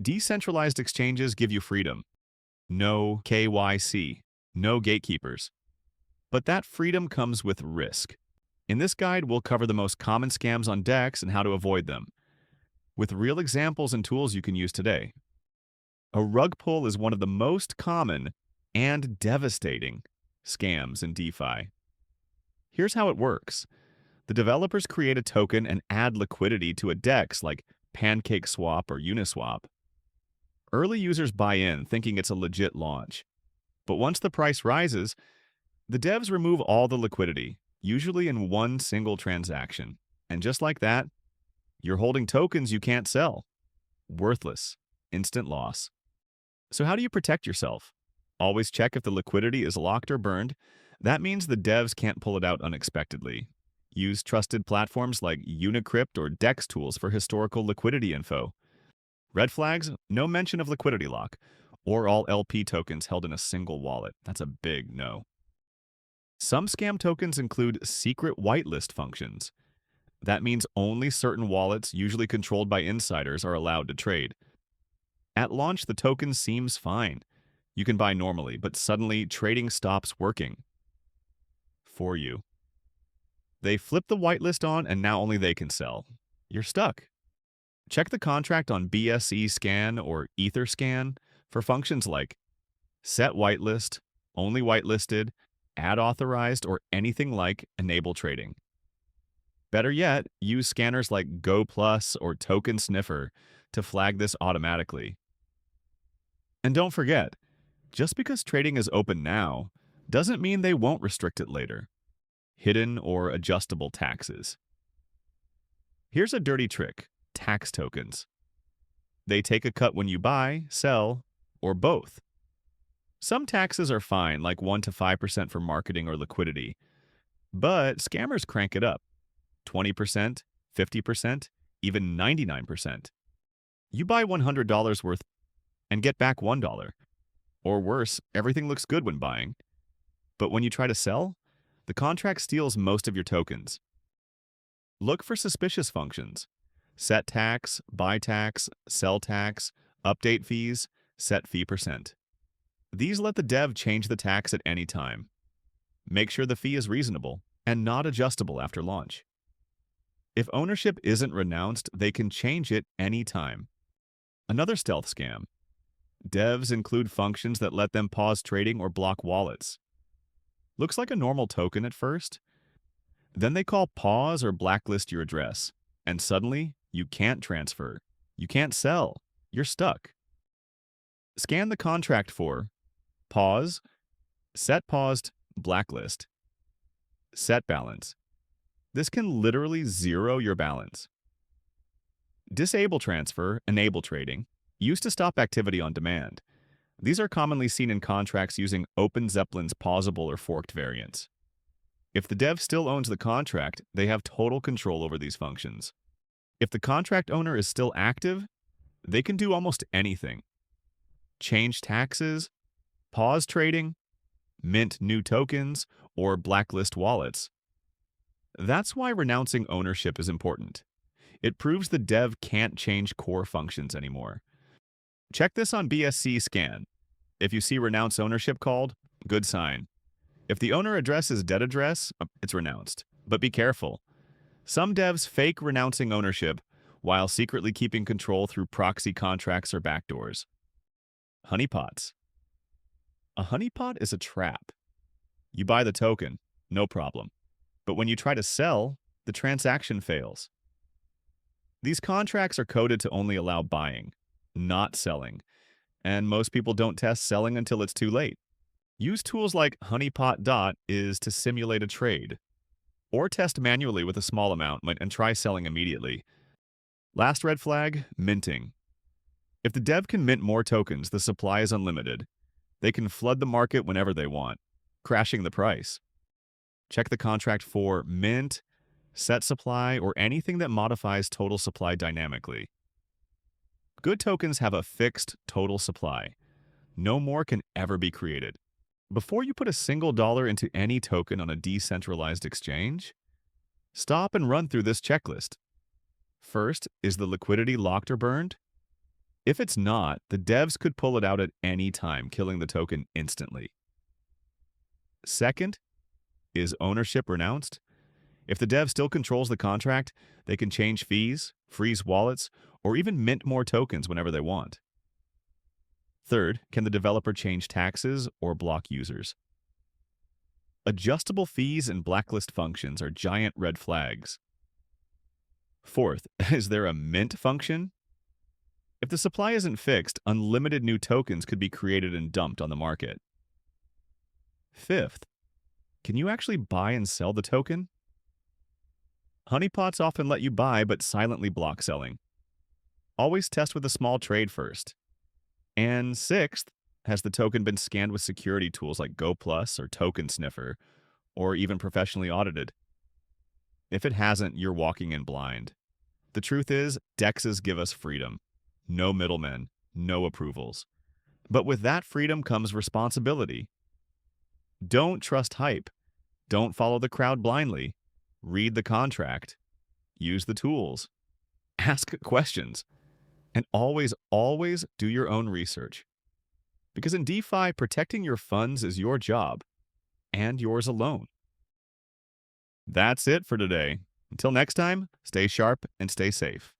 Decentralized exchanges give you freedom. No KYC, no gatekeepers. But that freedom comes with risk. In this guide, we'll cover the most common scams on DEX and how to avoid them, with real examples and tools you can use today. A rug pull is one of the most common and devastating scams in DeFi. Here's how it works. The developers create a token and add liquidity to a DEX like PancakeSwap or Uniswap. Early users buy in thinking it's a legit launch. But once the price rises, the devs remove all the liquidity, usually in one single transaction. And just like that, you're holding tokens you can't sell. Worthless. Instant loss. So how do you protect yourself? Always check if the liquidity is locked or burned. That means the devs can't pull it out unexpectedly. Use trusted platforms like Unicrypt or DEX tools for historical liquidity info. Red flags, no mention of liquidity lock, or all LP tokens held in a single wallet. That's a big no. Some scam tokens include secret whitelist functions. That means only certain wallets, usually controlled by insiders, are allowed to trade. At launch, the token seems fine. You can buy normally, but suddenly trading stops working. For you. They flip the whitelist on and now only they can sell. You're stuck. Check the contract on BSC Scan or Etherscan for functions like set whitelist, only whitelisted, add authorized, or anything like enable trading. Better yet, use scanners like GoPlus or TokenSniffer to flag this automatically. And don't forget, just because trading is open now doesn't mean they won't restrict it later. Hidden or adjustable taxes. Here's a dirty trick. Tax tokens. They take a cut when you buy, sell, or both. Some taxes are fine, like 1 to 5% for marketing or liquidity. But scammers crank it up. 20%, 50%, even 99%. You buy $100 worth and get back $1. Or worse, everything looks good when buying. But when you try to sell, the contract steals most of your tokens. Look for suspicious functions. Set tax, buy tax, sell tax, update fees, set fee percent. These let the dev change the tax at any time. Make sure the fee is reasonable and not adjustable after launch. If ownership isn't renounced, they can change it anytime. Another stealth scam. Devs include functions that let them pause trading or block wallets. Looks like a normal token at first. Then they call pause or blacklist your address, and suddenly you can't transfer. You can't sell. You're stuck. Scan the contract for pause, set paused, blacklist, set balance. This can literally zero your balance. Disable transfer, enable trading, used to stop activity on demand. These are commonly seen in contracts using OpenZeppelin's pausable or forked variants. If the dev still owns the contract, they have total control over these functions. If the contract owner is still active, they can do almost anything. Change taxes, pause trading, mint new tokens, or blacklist wallets. That's why renouncing ownership is important. It proves the dev can't change core functions anymore. Check this on BSC Scan. If you see renounce ownership called, good sign. If the owner address is dead address, it's renounced. But be careful. Some devs fake renouncing ownership while secretly keeping control through proxy contracts or backdoors. Honeypots. A honeypot is a trap. You buy the token, no problem. But when you try to sell, the transaction fails. These contracts are coded to only allow buying, not selling, and most people don't test selling until it's too late. Use tools like honeypot.is to simulate a trade, or test manually with a small amount and try selling immediately. Last red flag, minting. If the dev can mint more tokens, the supply is unlimited. They can flood the market whenever they want, crashing the price. Check the contract for mint, set supply, or anything that modifies total supply dynamically. Good tokens have a fixed total supply. No more can ever be created. Before you put a single dollar into any token on a decentralized exchange, stop and run through this checklist. First, is the liquidity locked or burned? If it's not, the devs could pull it out at any time, killing the token instantly. Second, is ownership renounced? If the dev still controls the contract, they can change fees, freeze wallets, or even mint more tokens whenever they want. Third, can the developer change taxes or block users? Adjustable fees and blacklist functions are giant red flags. Fourth, is there a mint function? If the supply isn't fixed, unlimited new tokens could be created and dumped on the market. Fifth, can you actually buy and sell the token? Honeypots often let you buy but silently block selling. Always test with a small trade first. And sixth, has the token been scanned with security tools like GoPlus or TokenSniffer, or even professionally audited? If it hasn't, you're walking in blind. The truth is, DEXs give us freedom. No middlemen, no approvals. But with that freedom comes responsibility. Don't trust hype. Don't follow the crowd blindly. Read the contract. Use the tools. Ask questions. And always, always do your own research. Because in DeFi, protecting your funds is your job, and yours alone. That's it for today. Until next time, stay sharp and stay safe.